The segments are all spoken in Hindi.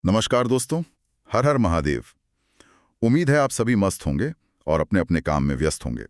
नमस्कार दोस्तों। हर हर महादेव। उम्मीद है आप सभी मस्त होंगे और अपने अपने काम में व्यस्त होंगे।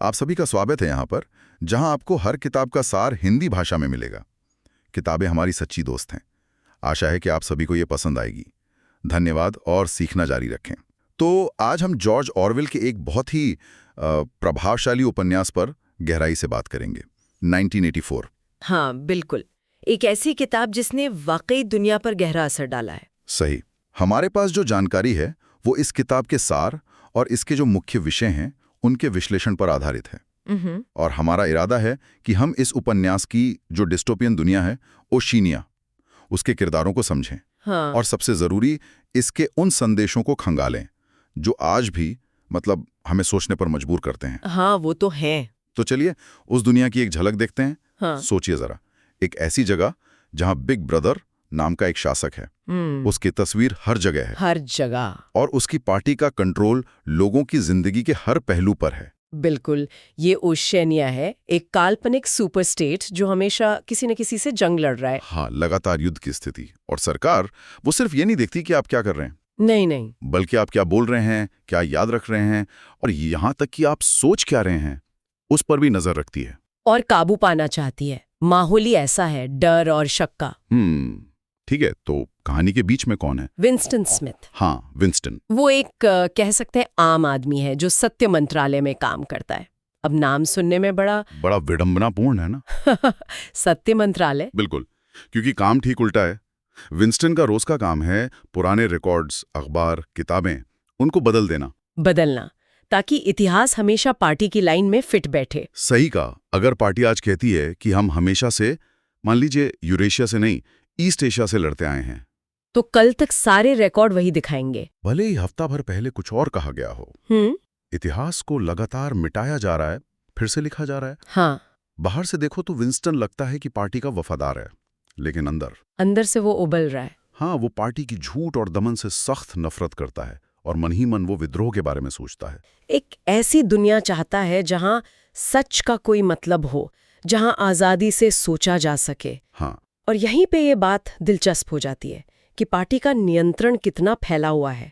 आप सभी का स्वागत है यहाँ पर, जहाँ आपको हर किताब का सार हिंदी भाषा में मिलेगा। किताबें हमारी सच्ची दोस्त हैं। आशा है कि आप सभी को ये पसंद आएगी। धन्यवाद और सीखना जारी रखें। तो आज हम जॉर्ज ऑरवेल के एक बहुत ही प्रभावशाली उपन्यास पर गहराई से बात करेंगे, 1984। हाँ बिल्कुल, एक ऐसी किताब जिसने वाकई दुनिया पर गहरा असर डाला है। सही। हमारे पास जो जानकारी है वो इस किताब के सार और इसके जो मुख्य विषय हैं उनके विश्लेषण पर आधारित है। और हमारा इरादा है कि हम इस उपन्यास की जो डिस्टोपियन दुनिया है, ओशिनिया, उसके किरदारों को समझें। हाँ। और सबसे जरूरी, इसके उन संदेशों को खंगालें जो आज भी हमें सोचने पर मजबूर करते हैं। हाँ वो तो है। तो चलिए उस दुनिया की एक झलक देखते हैं। हाँ। सोचिए जरा, एक ऐसी जगह जहां बिग ब्रदर नाम का एक शासक है। उसकी तस्वीर हर जगह है, हर जगह। और उसकी पार्टी का कंट्रोल लोगों की जिंदगी के हर पहलू पर है। बिल्कुल, ये ओशिनिया है, एक काल्पनिक सुपर स्टेट जो हमेशा किसी न किसी से जंग लड़ रहा है। हाँ, लगातार युद्ध की स्थिति। और सरकार वो सिर्फ ये नहीं देखती कि आप क्या कर रहे हैं, नहीं, बल्कि आप क्या बोल रहे हैं, क्या याद रख रहे हैं, और यहाँ तक कि आप सोच क्या रहे हैं, उस पर भी नजर रखती है। और काबू पाना चाहती है। माहौल ही ऐसा है, डर और शक का। ठीक है, तो कहानी के बीच में कौन है? Winston Smith. हाँ, विंस्टन। वो एक कह सकते हैं आम आदमी है जो सत्य मंत्रालय में काम करता है। अब नाम सुनने में बड़ा विडंबनापूर्ण है ना? सत्य मंत्रालय। बिल्कुल, क्योंकि काम ठीक उल्टा है। विंस्टन का रोज का काम है पुराने रिकॉर्ड्स, अखबार, किताबें, उनको बदलना, ताकि इतिहास हमेशा पार्टी की लाइन में फिट बैठे। सही कहा। अगर पार्टी आज कहती है कि हम हमेशा से, मान लीजिए, यूरेशिया से नहीं, ईस्ट एशिया से लड़ते आए हैं, तो कल तक सारे रिकॉर्ड वही दिखाएंगे, भले ही हफ्ता भर पहले कुछ और कहा गया हो। इतिहास को लगातार मिटाया जा रहा है, फिर से लिखा जा रहा है। हाँ। बाहर से देखो तो विंस्टन लगता है कि पार्टी का वफादार है, लेकिन अंदर से वो उबल रहा है। हाँ, वो पार्टी की झूठ और दमन से सख्त नफरत करता है, और मन ही मन वो विद्रोह के बारे में सोचता है। एक ऐसी दुनिया चाहता है जहां सच का कोई मतलब हो, जहां आजादी से सोचा जा सके। हाँ। और यहीं पे ये बात दिलचस्प हो जाती है कि पार्टी का नियंत्रण कितना फैला हुआ है।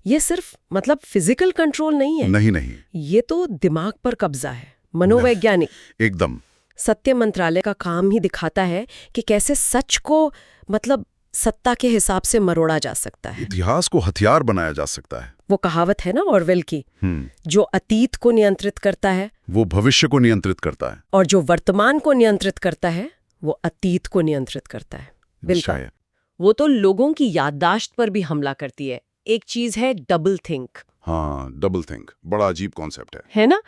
ये सिर्फ फिजिकल कंट्रोल नहीं है। नहीं, ये तो दिमाग पर कब्जा है, मनोवैज्ञानिक। एकदम। सत्य मंत्रालय का काम ही दिखाता है कि कैसे सच को सत्ता के हिसाब से मरोड़ा जा सकता है, इतिहास को हथियार बनाया जा सकता है। वो कहावत है ना ऑरवेल की, जो अतीत को नियंत्रित करता है वो भविष्य को नियंत्रित करता है, और जो वर्तमान को नियंत्रित करता है वो अतीत को नियंत्रित करता है। बिल्कुल। वो तो लोगों की याददाश्त पर भी हमला करती है। एक चीज है डबल थिंक। हाँ, डबल थिंक बड़ा अजीब कॉन्सेप्ट है ना?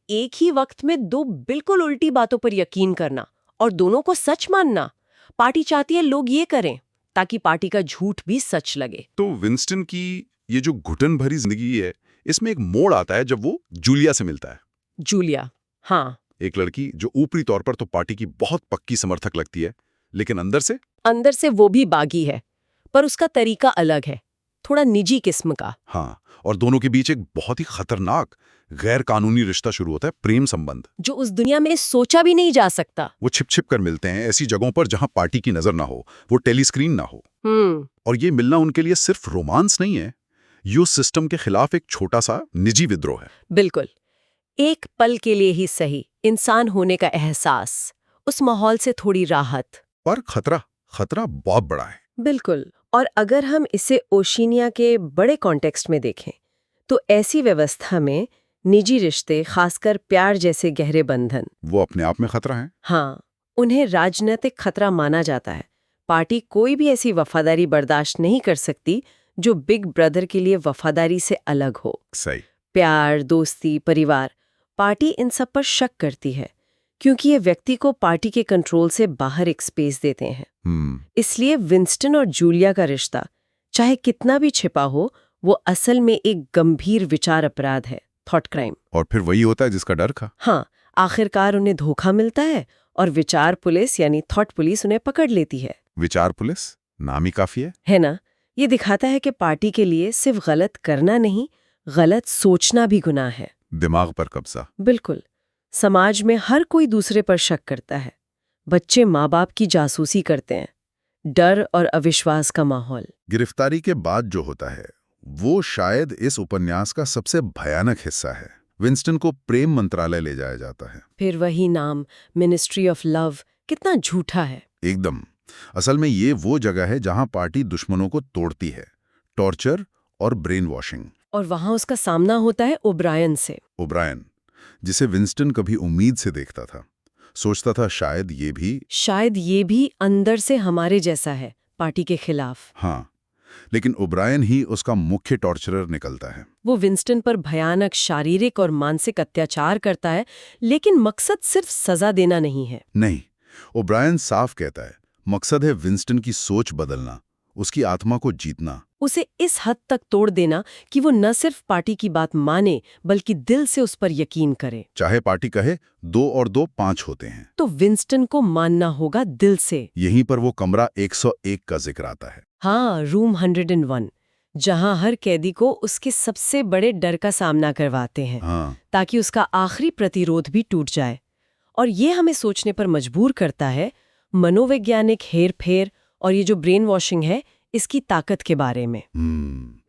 एक ही वक्त में दो बिल्कुल उल्टी बातों पर यकीन करना और दोनों को सच मानना। पार्टी चाहती है लोग ये करें ताकि पार्टी का झूठ भी सच लगे। तो विंस्टन की ये जो घुटन भरी जिंदगी है, इसमें एक मोड़ आता है जब वो जूलिया से मिलता है। जूलिया, हाँ, एक लड़की जो ऊपरी तौर पर तो पार्टी की बहुत पक्की समर्थक लगती है, लेकिन अंदर से वो भी बागी है, पर उसका तरीका अलग है, थोड़ा निजी किस्म का। हाँ, और दोनों के बीच एक बहुत ही खतरनाक गैर कानूनी रिश्ता शुरू होता है, प्रेम संबंध, जो उस दुनिया में सोचा भी नहीं जा सकता। वो छिप कर मिलते हैं ऐसी जगहों पर जहां पार्टी की नजर ना हो, वो टेलीस्क्रीन ना हो। और ये मिलना उनके लिए सिर्फ रोमांस नहीं है, ये सिस्टम के खिलाफ एक छोटा सा निजी विद्रोह है। बिल्कुल, एक पल के लिए ही सही इंसान होने का एहसास, उस माहौल से थोड़ी राहत। पर खतरा बहुत बड़ा है। बिल्कुल। और अगर हम इसे ओशिनिया के बड़े कॉन्टेक्स्ट में देखें तो ऐसी व्यवस्था में निजी रिश्ते, खासकर प्यार जैसे गहरे बंधन, वो अपने आप में खतरा है। हाँ, उन्हें राजनीतिक खतरा माना जाता है। पार्टी कोई भी ऐसी वफादारी बर्दाश्त नहीं कर सकती जो बिग ब्रदर के लिए वफादारी से अलग हो। सही। प्यार, दोस्ती, परिवार, पार्टी इन सब पर शक करती है क्योंकि ये व्यक्ति को पार्टी के कंट्रोल से बाहर एक स्पेस देते हैं। इसलिए विंस्टन और जूलिया का रिश्ता चाहे कितना भी छिपा हो, वो असल में एक गंभीर विचार अपराध है, थॉट क्राइम। और फिर वही होता है जिसका डर था। हाँ, आखिरकार उन्हें धोखा मिलता है और विचार पुलिस यानी थॉट पुलिस उन्हें पकड़ लेती है। विचार पुलिस नाम ही काफी है ना? ये दिखाता है कि पार्टी के लिए सिर्फ गलत करना नहीं, गलत सोचना भी गुनाह है। दिमाग पर कब्जा। बिल्कुल। समाज में हर कोई दूसरे पर शक करता है। बच्चे माँ बाप की जासूसी करते हैं, डर और अविश्वास का माहौल। गिरफ्तारी के बाद जो होता है वो शायद इस उपन्यास का सबसे भयानक हिस्सा है। विंस्टन को प्रेम मंत्रालय ले जाया जाता है। फिर वही नाम, मिनिस्ट्री ऑफ लव, कितना झूठा है। एकदम। असल में ये वो जगह है जहां पार्टी दुश्मनों को तोड़ती है, टॉर्चर और ब्रेन वॉशिंग। और वहां उसका सामना होता है ओब्रायन से। ओब्रायन, जिसे विंस्टन कभी उम्मीद से देखता था, सोचता था शायद ये भी अंदर से हमारे जैसा है, पार्टी के खिलाफ। हाँ, लेकिन ओब्रायन ही उसका मुख्य टॉर्चरर निकलता है। वो विंस्टन पर भयानक शारीरिक और मानसिक अत्याचार करता है, लेकिन मकसद सिर्फ सजा देना नहीं है। नहीं, ओब्रायन साफ कहता है मकसद है विंस्टन की सोच बदलना, उसकी आत्मा को जीतना, उसे इस हद तक तोड़ देना कि वो न सिर्फ पार्टी की बात माने बल्कि दिल से उस पर यकीन करे। चाहे पार्टी कहे 2 और 2 5 होते हैं, तो विंस्टन को मानना होगा दिल से। यहीं पर वो कमरा 101 का जिक्र आता है। हाँ, रूम 101, जहां हर कैदी को उसके सबसे बड़े डर का सामना करवाते हैं, हाँ, ताकि उसका आखिरी प्रतिरोध भी टूट जाए। और ये हमें सोचने पर मजबूर करता है मनोवैज्ञानिक हेरफेर और ये जो ब्रेन वॉशिंग है, इसकी ताकत के बारे में।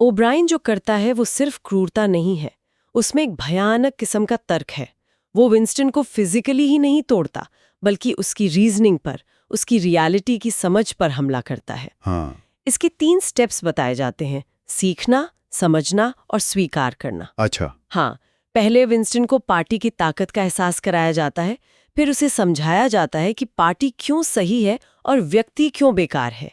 ओब्रायन जो करता है वो सिर्फ क्रूरता नहीं है, उसमें एक भयानक किस्म का तर्क है। वो विंस्टन को फिजिकली ही नहीं तोड़ता, बल्कि उसकी रीजनिंग पर, उसकी रियलिटी की समझ पर हमला करता है। हाँ, इसके 3 स्टेप्स बताए जाते हैं: सीखना, समझना और स्वीकार करना। अच्छा। हाँ, पहले विंस्टन को पार्टी की ताकत का एहसास कराया जाता है, फिर उसे समझाया जाता है कि पार्टी क्यों सही है और व्यक्ति क्यों बेकार है,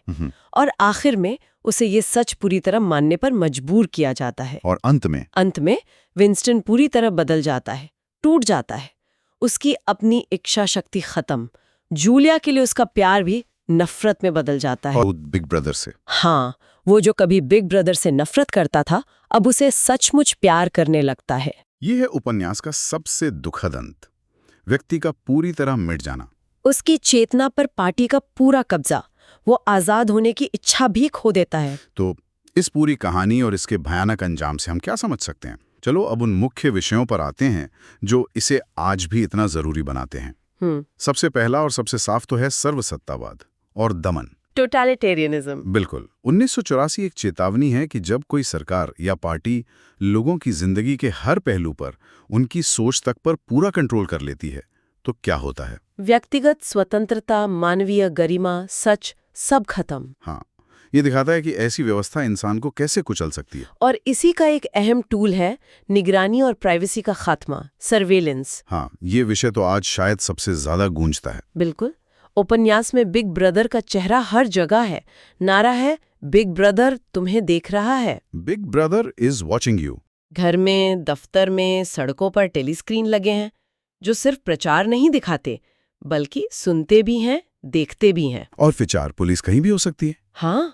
और आखिर में उसे ये सच पूरी तरह मानने पर मजबूर किया जाता है। और अंत में विंस्टन पूरी तरह बदल जाता है, टूट जाता है। उसकी अपनी इच्छा शक्ति खत्म, जूलिया के लिए उसका प्यार भी नफरत में बदल जाता है। और बिग ब्रदर से। हाँ, वो जो कभी बिग ब्रदर से नफरत करता था, अब उसे सचमुच प्यार करने लगता है। ये है उपन्यास का सबसे दुखद अंत, व्यक्ति का पूरी तरह मिट जाना। उसकी चेतना पर पार्टी का पूरा कब्जा, वो आजाद होने की इच्छा भी खो देता है। तो इस पूरी कहानी और इसके भयानक अंजाम से हम क्या समझ सकते हैं? चलो अब उन मुख्य विषयों पर आते हैं जो इसे आज भी इतना जरूरी बनाते हैं। सबसे पहला और सबसे साफ तो है सर्वसत्तावाद और दमन, टोटलिटेरियनिज्म। बिल्कुल। 1984 एक चेतावनी है कि जब कोई सरकार या पार्टी लोगों की जिंदगी के हर पहलू पर, उनकी सोच तक पर पूरा कंट्रोल कर लेती है, तो क्या होता है? व्यक्तिगत स्वतंत्रता, मानवीय गरिमा, सच, सब खत्म। हाँ, ये दिखाता है कि ऐसी व्यवस्था इंसान को कैसे कुचल सकती है। और इसी का एक अहम टूल है निगरानी और प्राइवेसी का खात्मा, सर्वेलेंस। हाँ, ये विषय तो आज शायद सबसे ज्यादा गूंजता है। बिल्कुल। उपन्यास में बिग ब्रदर का चेहरा हर जगह है। नारा है, बिग ब्रदर तुम्हें देख रहा है। Big brother is watching you. घर में, दफ्तर में, सड़कों पर टेलीस्क्रीन लगे हैं, जो सिर्फ प्रचार नहीं दिखाते, बल्कि सुनते भी हैं, देखते भी हैं। और विचार पुलिस कहीं भी हो सकती है। हाँ,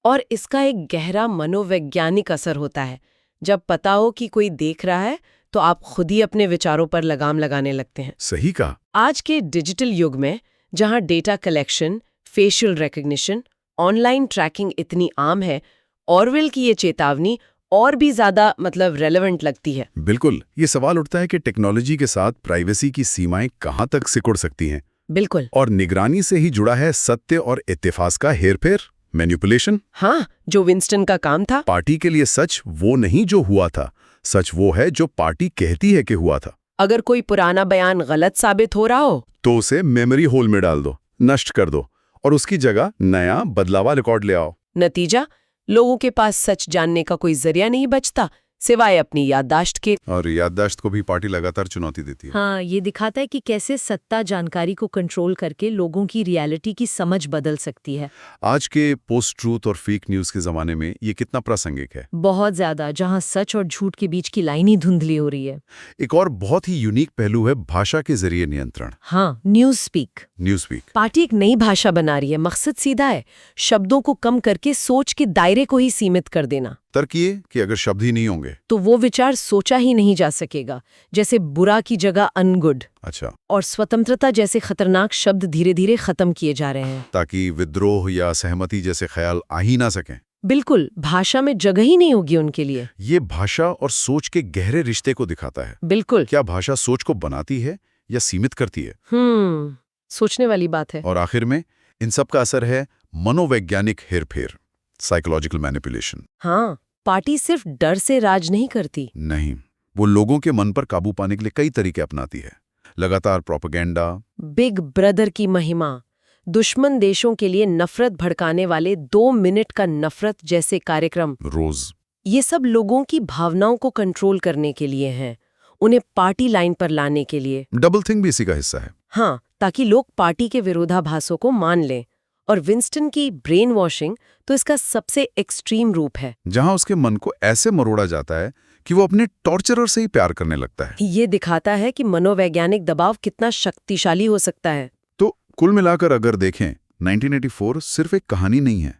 और इसका एक गहरा मनोवैज्ञानिक असर होता है। जब पता हो कि कोई देख रहा है, तो आप खुद ही अपने विचारों पर लगाम लगाने लगते हैं। सही कहा। आज के डिजिटल युग में, जहां data collection, facial recognition, online tracking इतनी आम है, ऑरवेल की ये चेतावनी और भी ज्यादा रेलेवेंट लगती है। बिल्कुल। ये सवाल उठता है कि टेक्नोलॉजी के साथ प्राइवेसी की सीमाएं कहां तक सिकुड़ सकती हैं। बिल्कुल। और निगरानी से ही जुड़ा है सत्य और इत्तेफाक का हेरफेर, मैनिपुलेशन। हाँ, जो विंस्टन का काम था। पार्टी के लिए सच वो नहीं जो हुआ था, सच वो है जो पार्टी कहती है कि हुआ था। अगर कोई पुराना बयान गलत साबित हो रहा हो, तो उसे मेमोरी होल में डाल दो, नष्ट कर दो, और उसकी जगह नया बदलावा रिकॉर्ड ले आओ। नतीजा, लोगों के पास सच जानने का कोई जरिया नहीं बचता, सिवाय अपनी याददाश्त के। और याददाश्त को भी पार्टी लगातार चुनौती देती है। हाँ, ये दिखाता है कि कैसे सत्ता जानकारी को कंट्रोल करके लोगों की रियलिटी की समझ बदल सकती है। आज के पोस्ट ट्रूथ और फेक न्यूज के जमाने में ये कितना प्रासंगिक है। बहुत ज्यादा, जहाँ सच और झूठ के बीच की लाइन ही धुंधली हो रही है। एक और बहुत ही यूनिक पहलू है भाषा के जरिए नियंत्रण। हाँ, न्यूज स्पीक। पार्टी एक नई भाषा बना रही है। मकसद सीधा है, शब्दों को कम करके सोच के दायरे को ही सीमित कर देना। तर्क ये कि अगर शब्द ही नहीं होंगे तो वो विचार सोचा ही नहीं जा सकेगा। जैसे बुरा की जगह अनगुड। अच्छा। और स्वतंत्रता जैसे खतरनाक शब्द धीरे धीरे खत्म किए जा रहे हैं, ताकि विद्रोह या सहमति जैसे ख्याल आ ही ना सकें। बिल्कुल, भाषा में जगह ही नहीं होगी उनके लिए। ये भाषा और सोच के गहरे रिश्ते को दिखाता है। बिल्कुल। क्या भाषा सोच को बनाती है या सीमित करती है? सोचने वाली बात है। और आखिर में इन सब का असर है मनोवैज्ञानिक हेरफेर, साइकोलॉजिकल मैनिपुलेशन। हाँ, पार्टी सिर्फ डर से राज नहीं करती। नहीं, वो लोगों के मन पर काबू पाने के लिए कई तरीके अपनाती है। लगातार प्रोपेगेंडा, बिग ब्रदर की महिमा, दुश्मन देशों के लिए नफरत भड़काने वाले 2 मिनट का नफरत जैसे कार्यक्रम, रोज ये सब लोगों की भावनाओं को कंट्रोल करने के लिए हैं, उन्हें पार्टी लाइन पर लाने के लिए। डबल थिंक भी इसी का हिस्सा है। हाँ, ताकि लोग पार्टी के विरोधाभासों को मान लें। और विंस्टन की ब्रेन वॉशिंग तो इसका सबसे एक्सट्रीम रूप है, जहां उसके मन को ऐसे मरोड़ा जाता है कि वो अपने टॉर्चरर से ही प्यार करने लगता है। ये दिखाता है कि मनोवैज्ञानिक दबाव कितना शक्तिशाली हो सकता है। तो कुल मिलाकर अगर देखें, 1984 सिर्फ एक कहानी नहीं है,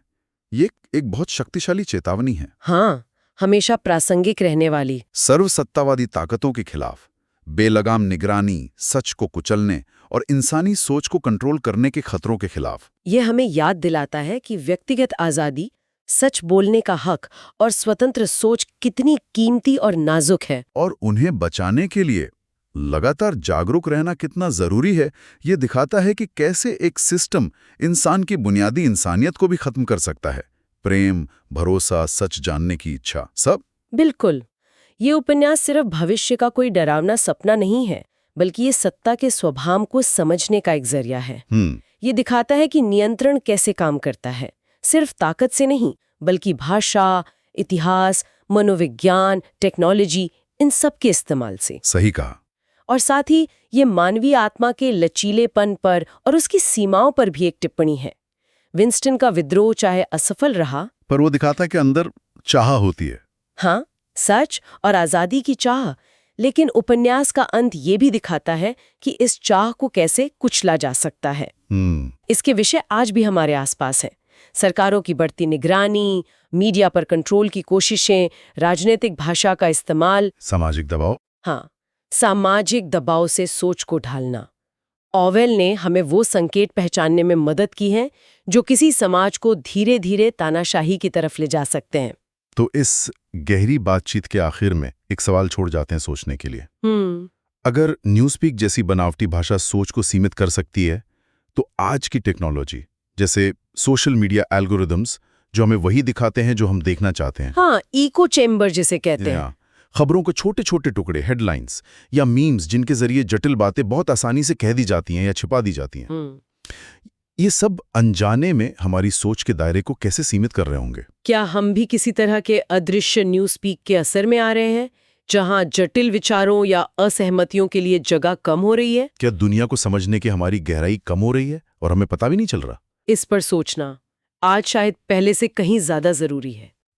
ये एक बहुत शक्तिशाली चेतावनी है। हाँ, हमेशा प्रासंगिक रहने वाली। सर्वसत्तावादी ताकतों के खिलाफ बेलगाम निगरानी, सच को कुचलने और इंसानी सोच को कंट्रोल करने के खतरों के खिलाफ। ये हमें याद दिलाता है कि व्यक्तिगत आज़ादी, सच बोलने का हक और स्वतंत्र सोच कितनी कीमती और नाजुक है। और उन्हें बचाने के लिए लगातार जागरूक रहना कितना जरूरी है, ये दिखाता है कि कैसे एक सिस्टम इंसान की बुनियादी इंसानियत को भी खत्म कर सकता है। प्रेम, भरोसा, सच जानने की इच्छा, सब। बिल्कुल। ये उपन्यास सिर्फ भविष्य का कोई डरावना सपना नहीं है, बल्कि ये सत्ता के स्वभाव को समझने का एक जरिया है। ये दिखाता है कि नियंत्रण कैसे काम करता है, सिर्फ ताकत से नहीं, बल्कि भाषा, इतिहास, मनोविज्ञान, टेक्नोलॉजी, इन सब के इस्तेमाल से। सही कहा। और साथ ही ये मानवीय आत्मा के लचीलेपन पर और उसकी सीमाओं पर भी एक टिप्पणी है। विंस्टन का विद्रोह चाहे असफल रहा, पर वो दिखाता है कि अंदर चाह होती है। हाँ, सच और आज़ादी की चाह। लेकिन उपन्यास का अंत ये भी दिखाता है कि इस चाह को कैसे कुचला जा सकता है। इसके विषय आज भी हमारे आसपास हैं। सरकारों की बढ़ती निगरानी, मीडिया पर कंट्रोल की कोशिशें, राजनीतिक भाषा का इस्तेमाल, सामाजिक दबाव। हाँ, सामाजिक दबाव से सोच को ढालना। ऑवेल ने हमें वो संकेत पहचानने में मदद की है जो किसी समाज को धीरे धीरे तानाशाही की तरफ ले जा सकते हैं। तो इस गहरी बातचीत के आखिर में एक सवाल छोड़ जाते हैं सोचने के लिए। अगर न्यूज़स्पीक जैसी बनावटी भाषा सोच को सीमित कर सकती है, तो आज की टेक्नोलॉजी जैसे सोशल मीडिया एल्गोरिदम्स जो हमें वही दिखाते हैं जो हम देखना चाहते हैं। हाँ, इको चेम्बर जिसे कहते हैं। खबरों के छोटे छोटे टुकड़े, हेडलाइंस या मीम्स जिनके जरिए जटिल बातें बहुत आसानी से कह दी जाती हैं या छिपा दी जाती हैं, ये सब अनजाने में हमारी सोच के दायरे को कैसे सीमित कर रहे होंगे? क्या हम भी किसी तरह के अदृश्य न्यूज़स्पीक के असर में आ रहे हैं, जहां जटिल विचारों या असहमतियों के लिए जगह कम हो रही है? क्या दुनिया को समझने की हमारी गहराई कम हो रही है और हमें पता भी नहीं चल रहा? इस पर सोचना आज शायद पहले से कहीं ज्यादा जरूरी है।